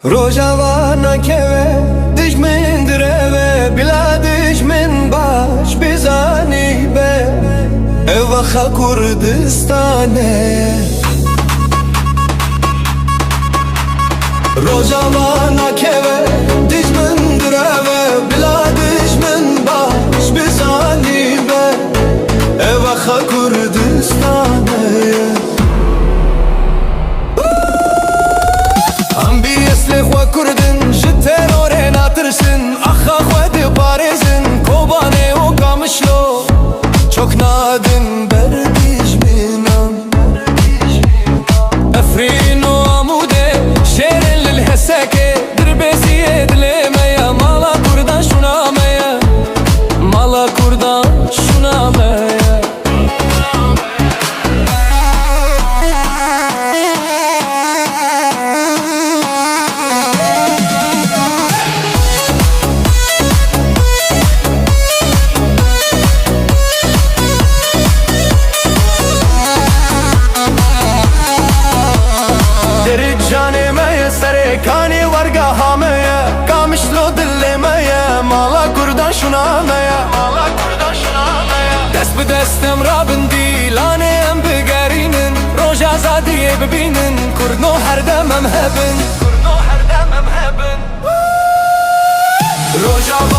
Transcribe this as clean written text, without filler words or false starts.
Rojavana keve düşmin direve bila düşmin baş bizani be Evaha Kurdistane Rojavana keve düşmin direve bila düşmin baş bizani be Evaha Kurdistane Lexwa Kurdin ji terorê natirsin Axa xwe dê parêzin Kobanê û Qamişlo Çok nadin ber dijminan Efrîn û Amûdê şêrên lil Hesekê Dirbêziyê dilê me ye Mala Kurdan şûna me ye Mala Kurdan şûna me ye Kani varga hameye Qamişlo dillemeye Mala Kurdan şuna meye Mala Kurdan şuna meye Dest bi destem rabin dilane em bigerinin Roja zadiye bibinin Kurno her demem hebin Kurno her demem hebin Roja